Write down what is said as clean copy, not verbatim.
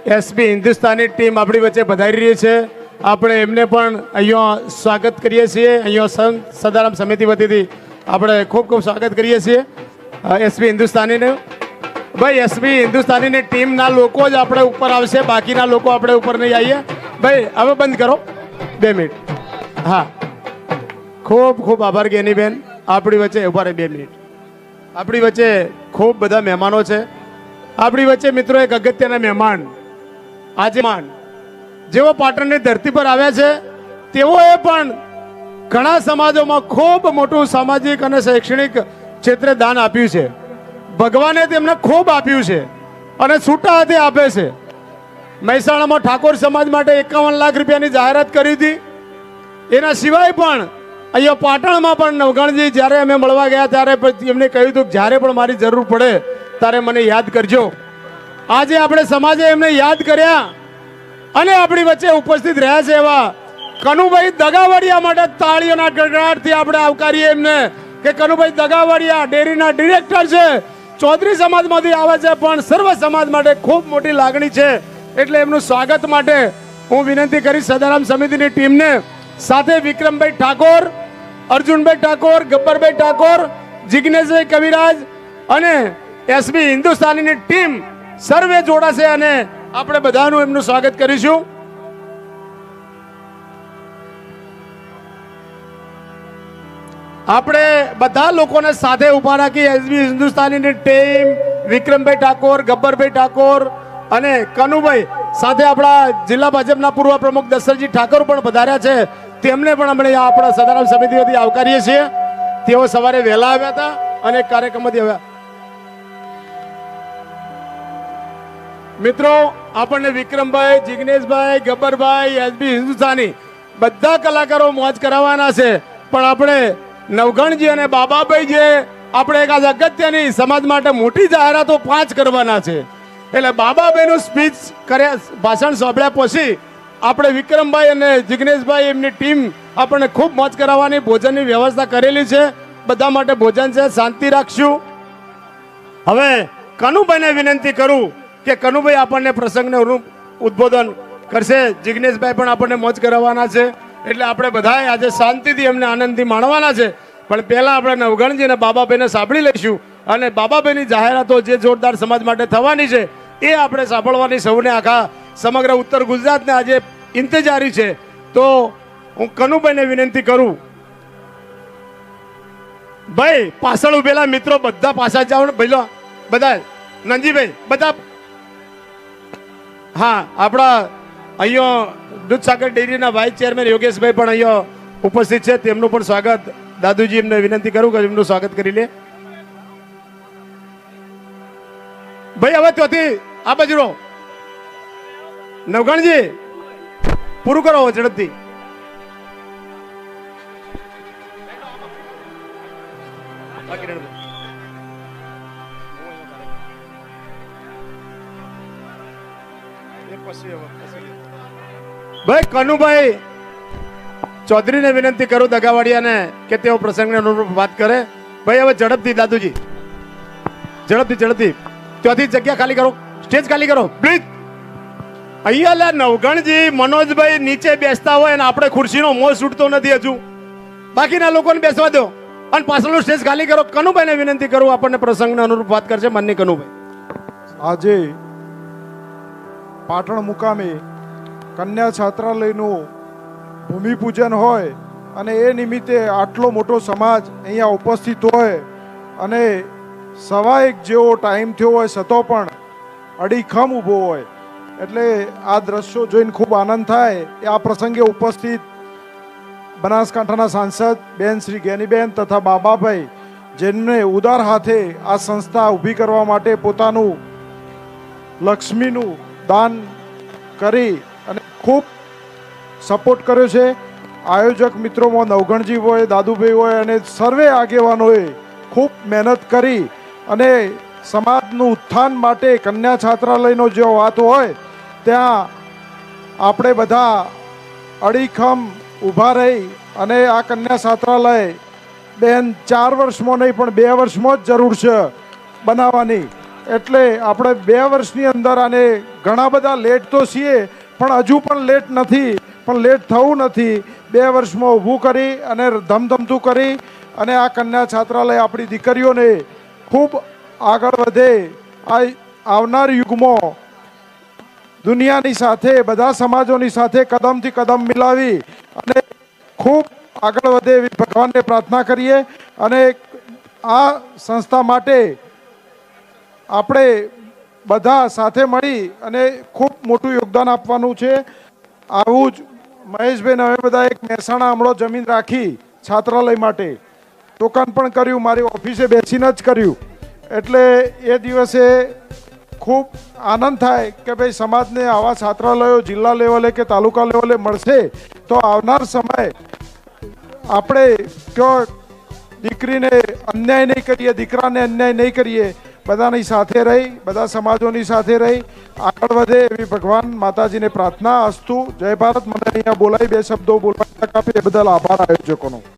SB Hindustani team આપણી વચ્ચે પધારી રહી છે. આપણે એમને પણ અહીંયા સ્વાગત કરીએ છીએ. અહીંયા સંઘ સદારામ સમિતિ વતીથી આપણે ખૂબ ખૂબ સ્વાગત કરીએ છીએ એસબી હિન્દુસ્તાનીને. ભાઈ એસબી હિન્દુસ્તાનીની ટીમના લોકો જ આપણે ઉપર આવશે, બાકીના લોકો આપણે ઉપર નહીં આવીએ. ભાઈ હવે બંધ કરો 2 મિનિટ. હા, ખૂબ ખૂબ આભાર ગેનીબેન, આપણી વચ્ચે ઉભા રહે 2 મિનિટ. આપણી વચ્ચે ખૂબ બધા મહેમાનો છે. આપણી વચ્ચે મિત્રો એક અગત્યના મહેમાન આજે જેઓ પાટણની ધરતી પર આવ્યા છે, તેઓએ પણ ઘણા સમાજોમાં ખૂબ મોટું સામાજિક અને શૈક્ષણિક ક્ષેત્રે દાન આપ્યું છે. ભગવાને તેમને ખૂબ આપ્યું છે અને છૂટા હાથે આપે છે. મહેસાણામાં ઠાકોર સમાજ માટે 51 લાખ રૂપિયાની જાહેરાત કરી હતી. એના સિવાય પણ અહીંયા પાટણમાં પણ નવગણજી જ્યારે અમે મળવા ગયા ત્યારે એમને કહ્યું હતું કે જ્યારે પણ મારી જરૂર પડે ત્યારે મને યાદ કરજો. આજે આપણે સમાજે એમને યાદ કર્યા અને આપણી વચ્ચે ઉપસ્થિત રહ્યા છે એવા કનુભાઈ દગાવડિયા માટે તાળીઓના ગડગડાટથી આપણે આવકારીએ એમને કે કનુભાઈ દગાવડિયા ડેરીના ડિરેક્ટર છે, ચૌધરી સમાજમાંથી આવે છે, પણ સર્વ સમાજ માટે ખૂબ મોટી લાગણી છે. એટલે એમનું સ્વાગત માટે હું વિનંતી કરીશ સદારામ સમિતિની ટીમને, સાથે વિક્રમભાઈ ઠાકોર, અર્જુનભાઈ ઠાકોર, ગબ્બરભાઈ ઠાકોર, જિગ્નેશભાઈ કવિરાજ અને એસબી હિન્દુસ્તાનીની ટીમ સર્વે જોડાશે અને આપણે બધાનું એમનું સ્વાગત કરીશું. આપણે બધા લોકોને સાથે ઉભા રાખી એસબી હિન્દુસ્તાનીની ટીમ, વિક્રમભાઈ ઠાકોર, ગબ્બરભાઈ ઠાકોર અને કનુભાઈ, સાથે આપણા જિલ્લા ભાજપના પૂર્વ પ્રમુખ દશરથજી ઠાકોર પણ પધાર્યા છે. તેમને પણ આપણે આપણા સદારામ સમિતિથી આવકારીએ છીએ. તેઓ સવારે વહેલા આવ્યા હતા અને કાર્યક્રમથી આવ્યા. મિત્રો, આપણને વિક્રમભાઈ, જિગ્નેશભાઈ, ગબ્બરભાઈ, એસબી હિન્દુસ્તાની બધા કલાકારો મોજ કરાવવાના છે. પણ આપણે નવગણજી અને બાબાભાઈ જે આપણે એક આજ અગત્યની સમાજ માટે મોટી જાહેરાતો 5 કરવાના છે. એટલે બાબાભાઈનું સ્પીચ કર્યા, ભાષણ સાંભળ્યા પછી આપણે વિક્રમભાઈ અને જિગ્નેશભાઈ એમની ટીમ આપણને ખૂબ મોજ કરાવવાની ભોજનની વ્યવસ્થા કરેલી છે. બધા માટે ભોજન છે, શાંતિ રાખશું. હવે કનુભાઈને વિનંતી કરું કે કનુભાઈ આપણને પ્રસંગને ઉદ્બોધન કરશે. જિગ્નેશભાઈ પણ આપણને મોજ કરાવવાના છે. એટલે આપણે બધાએ આજે શાંતિથી એમને આનંદથી માણવાના છે. પણ પહેલા આપણે નવગણજી અને બાબાભાઈને સાંભળી લઈશું અને બાબાભાઈની જાહેરાતો જે જોરદાર સમાજ માટે થવાની છે એ આપણે સાંભળવાની સૌને આખા સમગ્ર ઉત્તર ગુજરાતને આજે ઇંતજારી છે. તો હું કનુભાઈને વિનંતી કરું, ભાઈ પાછળ ઉભેલા મિત્રો બધા પાછા જાઓ ને ભાઈ, બધા નંજીભાઈ બધા. હા, આપણા અહીંયા દૂધસાગર ડેરીના વાઇસ ચેરમેન યોગેશભાઈ પણ અહીંયા ઉપસ્થિત છે. તેમનું પણ સ્વાગત. દાદુજી એમને વિનંતી કરું કે એમનું સ્વાગત કરી લે. ભાઈ હવે ત્યાંથી આ બાજુ રહો. નવગણજી પૂરું કરો ઝડપથી. ભાઈ કનુભાઈ ચૌધરીને વિનંતી કરું દગાવાડિયાને કે તેઓ પ્રસંગને અનુરૂપ વાત કરે. ભાઈ હવે ઝડપથી દાદુજી, ઝડપથી ત્યાંથી જગ્યા ખાલી કરો, સ્ટેજ ખાલી કરો પ્લીઝ. અહીંયા લે નવગણજી, મનોજભાઈ નીચે બેસતા હોય અને આપણે ખુરશીનો મોં છૂટતો નથી હજુ. બાકીના લોકોને બેસવા દો અને પાછળનું સ્ટેજ ખાલી કરો. કનુભાઈને વિનંતી કરું, આપણને પ્રસંગને અનુરૂપ વાત કરશે માનની કનુભાઈ. આજે પાટણ મુકામે કન્યા છાત્રાલયનું ભૂમિપૂજન હોય અને એ નિમિત્તે આટલો મોટો સમાજ અહીંયા ઉપસ્થિત હોય અને 1:15 જેવો ટાઈમ થયો હોય છતાં પણ અડીખમ ઊભો હોય, એટલે આ દ્રશ્યો જોઈને ખૂબ આનંદ થાય. એ આ પ્રસંગે ઉપસ્થિત બનાસકાંઠાના સાંસદ બેન શ્રી ગેનીબેન તથા બાબાભાઈ, જેમને ઉદાર હાથે આ સંસ્થા ઊભી કરવા માટે પોતાનું લક્ષ્મીનું દાન કરી અને ખૂબ સપોર્ટ કર્યો છે. આયોજક મિત્રોમાં નવગણજી હોય, દાદુભાઈ હોય અને સર્વે આગેવાનોએ ખૂબ મહેનત કરી અને સમાજનું ઉત્થાન માટે કન્યા છાત્રાલયનો જો વાત હોય ત્યાં આપણે બધા અડીખમ ઊભા રહી અને આ કન્યા છાત્રાલય બેન 4 વર્ષમાં નહીં પણ 2 વર્ષમાં જ જરૂર છે બનાવવાની. એટલે આપણે 2 વર્ષની અંદર આને ઘણા બધા લેટ તો છીએ, પણ હજુ પણ લેટ નથી, પણ લેટ થવું નથી. 2 વર્ષમાં ઊભું કરી અને ધમધમતું કરી અને આ કન્યા છાત્રાલય આપણી દીકરીઓને ખૂબ આગળ વધે, આ આવનાર યુગમાં દુનિયાની સાથે, બધા સમાજોની સાથે કદમથી કદમ મિલાવી અને ખૂબ આગળ વધે એવી ભગવાનને પ્રાર્થના કરીએ. અને આ સંસ્થા માટે આપણે બધા સાથે મળી અને ખૂબ મોટું યોગદાન આપવાનું છે. આવું જ મહેશભાઈ અમે બધા એક મહેસાણા હમણાં જમીન રાખી છાત્રાલય માટે, ટોકન પણ કર્યું, મારી ઓફિસે બેસીને જ કર્યું. એટલે એ દિવસે ખૂબ આનંદ થાય કે ભાઈ સમાજને આવા છાત્રાલયો જિલ્લા લેવલે કે તાલુકા લેવલે મળશે તો આવનાર સમય આપણે કયો દીકરીને અન્યાય નહીં કરીએ, દીકરાને અન્યાય નહીં કરીએ, બધાની સાથે રહી, બધા સમાજોની સાથે રહી આગળ વધે એવી ભગવાન માતાજીને પ્રાર્થના. અસ્તુ. જય ભારત. મને અહીંયા બોલાવી 2 શબ્દો બોલવા તક આપી એ બદલ આભાર આયોજકોનો.